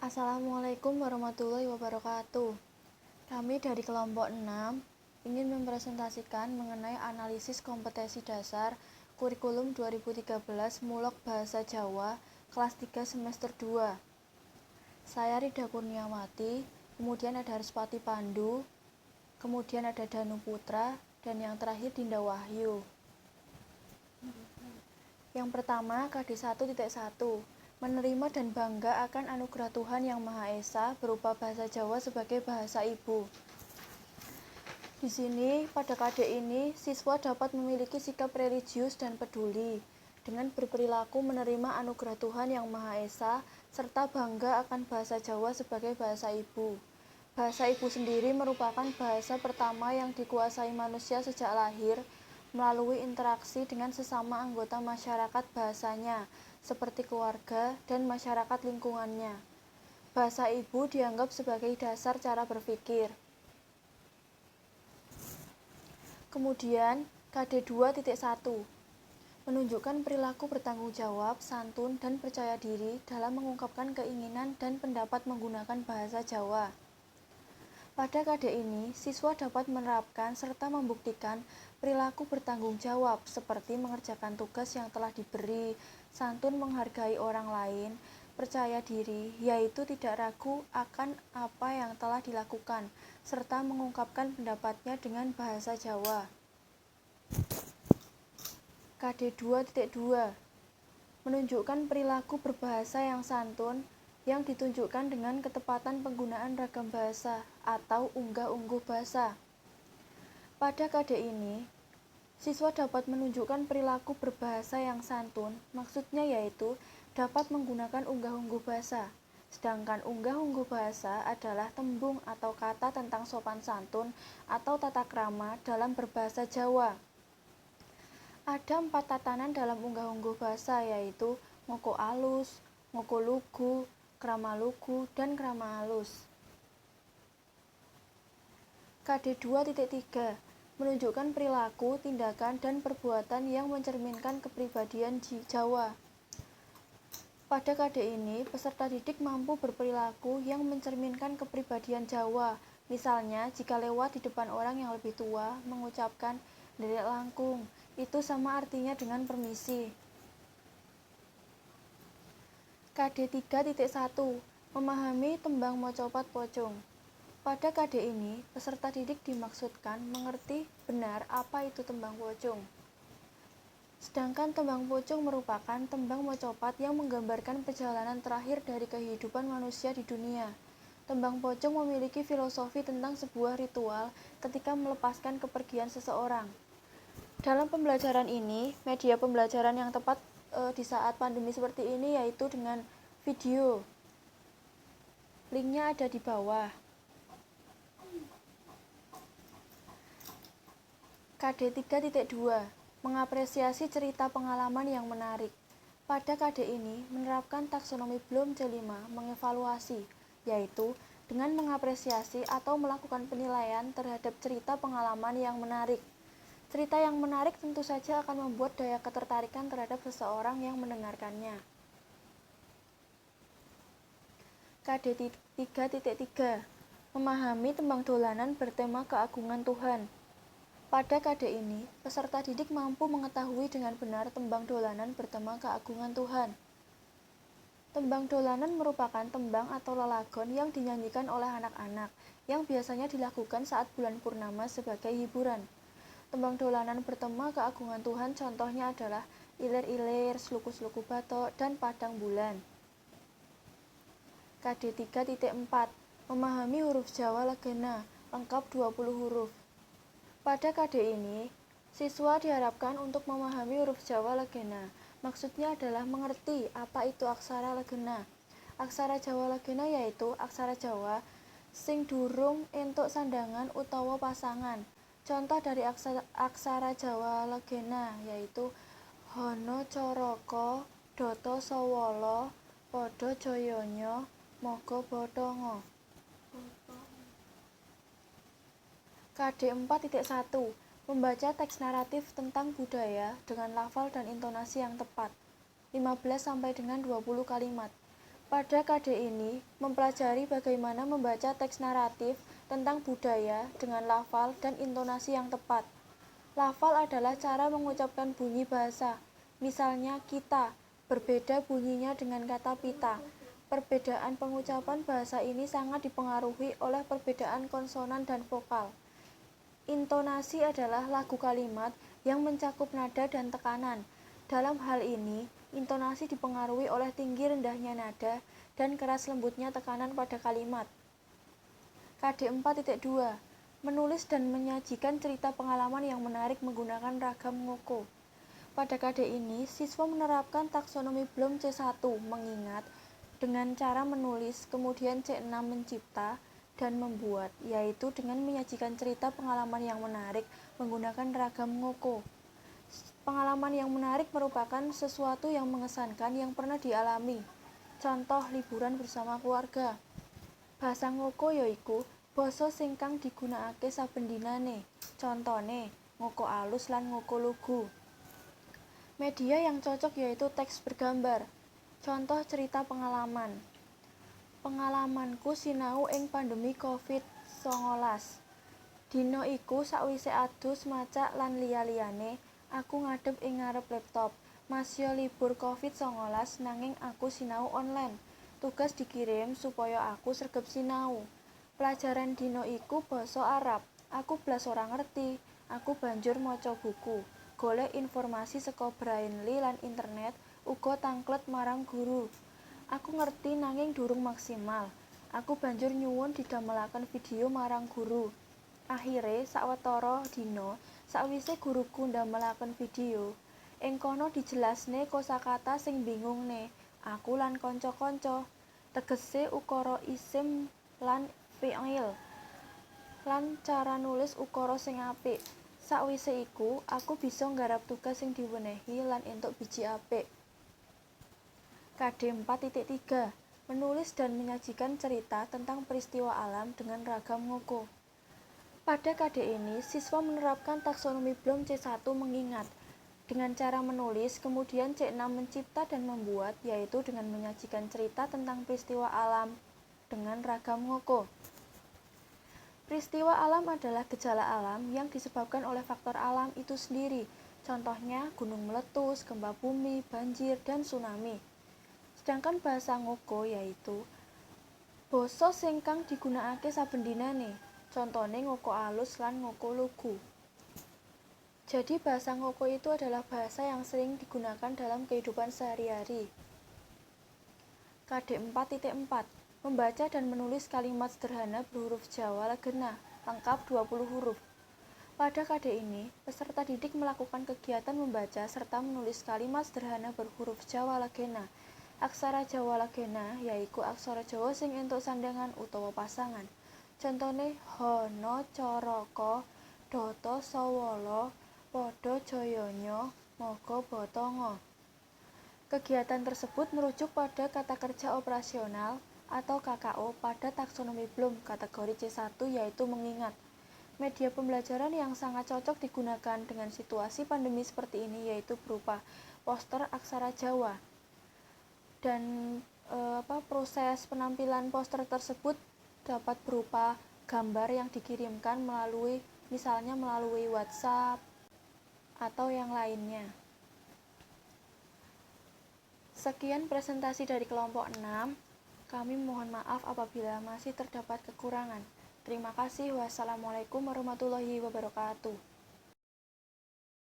Assalamualaikum warahmatullahi wabarakatuh. Kami dari kelompok 6 ingin mempresentasikan mengenai analisis kompetensi dasar kurikulum 2013 Mulok Bahasa Jawa kelas 3 semester 2. Saya Rida Kurniawati, kemudian ada Harspati Pandu, kemudian ada Danu Putra, dan yang terakhir Dinda Wahyu. Yang pertama, KD 1.1, menerima dan bangga akan anugerah Tuhan Yang Maha Esa berupa bahasa Jawa sebagai bahasa ibu. Di sini, pada KD ini, siswa dapat memiliki sikap religius dan peduli dengan berperilaku menerima anugerah Tuhan Yang Maha Esa serta bangga akan bahasa Jawa sebagai bahasa ibu. Bahasa ibu sendiri merupakan bahasa pertama yang dikuasai manusia sejak lahir melalui interaksi dengan sesama anggota masyarakat bahasanya, seperti keluarga dan masyarakat lingkungannya. Bahasa ibu dianggap sebagai dasar cara berpikir. Kemudian, KD 2.1, menunjukkan perilaku bertanggung jawab, santun, dan percaya diri dalam mengungkapkan keinginan dan pendapat menggunakan bahasa Jawa. Pada KD ini, siswa dapat menerapkan serta membuktikan perilaku bertanggung jawab seperti mengerjakan tugas yang telah diberi, santun menghargai orang lain, percaya diri, yaitu tidak ragu akan apa yang telah dilakukan, serta mengungkapkan pendapatnya dengan bahasa Jawa. KD 2.2, menunjukkan perilaku berbahasa yang santun yang ditunjukkan dengan ketepatan penggunaan ragam bahasa atau unggah-ungguh bahasa. Pada KD ini, siswa dapat menunjukkan perilaku berbahasa yang santun, maksudnya yaitu dapat menggunakan unggah-ungguh bahasa. Sedangkan unggah-ungguh bahasa adalah tembung atau kata tentang sopan santun atau tata krama dalam berbahasa Jawa. Ada 4 tatanan dalam unggah-ungguh bahasa, yaitu ngoko alus, ngoko lugu, krama lugu, dan krama alus. KD 2.3, menunjukkan perilaku, tindakan, dan perbuatan yang mencerminkan kepribadian Jawa. Pada KD ini, peserta didik mampu berperilaku yang mencerminkan kepribadian Jawa. Misalnya, jika lewat di depan orang yang lebih tua, mengucapkan "Ndherek langkung", itu sama artinya dengan permisi. KD 3.1, memahami tembang mocopat pocong. Pada KD ini, peserta didik dimaksudkan mengerti benar apa itu tembang pocong. Sedangkan tembang pocong merupakan tembang mocopat yang menggambarkan perjalanan terakhir dari kehidupan manusia di dunia. Tembang pocong memiliki filosofi tentang sebuah ritual ketika melepaskan kepergian seseorang. Dalam pembelajaran ini, media pembelajaran yang tepat di saat pandemi seperti ini yaitu dengan video. Linknya ada di bawah. KD 3.2, mengapresiasi cerita pengalaman yang menarik. Pada KD ini, menerapkan taksonomi Bloom C5 mengevaluasi, yaitu dengan mengapresiasi atau melakukan penilaian terhadap cerita pengalaman yang menarik. Cerita yang menarik tentu saja akan membuat daya ketertarikan terhadap seseorang yang mendengarkannya. KD 3.3, memahami tembang dolanan bertema keagungan Tuhan. Pada KD ini, peserta didik mampu mengetahui dengan benar tembang dolanan bertema keagungan Tuhan. Tembang dolanan merupakan tembang atau lelagon yang dinyanyikan oleh anak-anak, yang biasanya dilakukan saat bulan purnama sebagai hiburan. Tembang dolanan bertema keagungan Tuhan contohnya adalah ilir-ilir, sluku-sluku batok, dan padang bulan. KD 3.4, memahami huruf Jawa legena, lengkap 20 huruf. Pada KD ini, siswa diharapkan untuk memahami huruf Jawa legena. Maksudnya adalah mengerti apa itu aksara legena. Aksara Jawa legena yaitu aksara Jawa sing durung entuk sandangan utawa pasangan. Contoh dari aksara Jawa legena yaitu Hana Caraka, Data Sawala, Pada Jayanya, Maga Bathanga. KD 4.1, membaca teks naratif tentang budaya dengan lafal dan intonasi yang tepat. 15 sampai dengan 20 kalimat. Pada KD ini, mempelajari bagaimana membaca teks naratif tentang budaya dengan lafal dan intonasi yang tepat. Lafal adalah cara mengucapkan bunyi bahasa. Misalnya kita, berbeda bunyinya dengan kata pita. Perbedaan pengucapan bahasa ini sangat dipengaruhi oleh perbedaan konsonan dan vokal. Intonasi adalah lagu kalimat yang mencakup nada dan tekanan. Dalam hal ini, intonasi dipengaruhi oleh tinggi rendahnya nada dan keras lembutnya tekanan pada kalimat. KD 4.2 Menulis dan menyajikan cerita pengalaman yang menarik menggunakan ragam ngoko. Pada KD ini, siswa menerapkan taksonomi Bloom C1 mengingat dengan cara menulis, kemudian C6 mencipta dan membuat, yaitu dengan menyajikan cerita pengalaman yang menarik menggunakan ragam ngoko. Pengalaman yang menarik merupakan sesuatu yang mengesankan yang pernah dialami. Contoh liburan bersama keluarga. Basa ngoko yaiku basa sing kang digunakake saben dinane. Contone, ngoko alus lan ngoko lugu. Media yang cocok yaitu teks bergambar. Contoh cerita pengalaman. Pengalamanku sinau ing pandemi Covid-19. Dina iku sakwise adus macak lan liya-liyane, aku ngadeg ing ngarep laptop. Masya libur Covid-19 nanging aku sinau online. Tugas dikirim supaya aku sregep sinau. Pelajaran dina iku basa Arab. Aku blas ora ngerti. Aku banjur maca buku, golek informasi saka Brainly lan internet, uga tangklet marang guru. Aku ngerti nanging durung maksimal. Aku banjur nyuwun didamelaken video marang guru. Akhire sawetara dina, sakwise guruku ndamelaken video, ing kono dijelasne kosakata sing bingungne aku lan kanca-kanca. Tegese ukara isim lan fi'il lan cara nulis ukara sing apik. Sakwise iku, aku bisa nggarap tugas sing diwenehi lan entuk biji apik. KD 4.3 Menulis dan menyajikan cerita tentang peristiwa alam dengan ragam ngoko. Pada KD ini, siswa menerapkan taksonomi Bloom C1 mengingat dengan cara menulis, kemudian C6 mencipta dan membuat, yaitu dengan menyajikan cerita tentang peristiwa alam dengan ragam ngoko. Peristiwa alam adalah gejala alam yang disebabkan oleh faktor alam itu sendiri. Contohnya gunung meletus, gempa bumi, banjir, dan tsunami. Sedangkan bahasa ngoko yaitu basa sing kang digunakake saben dinane. Contone ngoko alus lan ngoko lugu. Jadi bahasa ngoko itu adalah bahasa yang sering digunakan dalam kehidupan sehari-hari. KD 4.4 Membaca dan menulis kalimat sederhana berhuruf Jawa legena, lengkap 20 huruf. Pada KD ini, peserta didik melakukan kegiatan membaca serta menulis kalimat sederhana berhuruf Jawa legena. Aksara Jawa legena yaiku aksara Jawa sing entuk sandangan utawa pasangan. Contone Hana Caraka Data Sawala Pada Jayanya Maga Batanga. Kegiatan tersebut merujuk pada kata kerja operasional atau KKO pada taksonomi Bloom kategori C1 yaitu mengingat. Media pembelajaran yang sangat cocok digunakan dengan situasi pandemi seperti ini yaitu berupa poster aksara Jawa. Dan proses penampilan poster tersebut dapat berupa gambar yang dikirimkan misalnya melalui WhatsApp atau yang lainnya. Sekian presentasi dari kelompok 6. Kami mohon maaf apabila masih terdapat kekurangan. Terima kasih. Wassalamualaikum warahmatullahi wabarakatuh.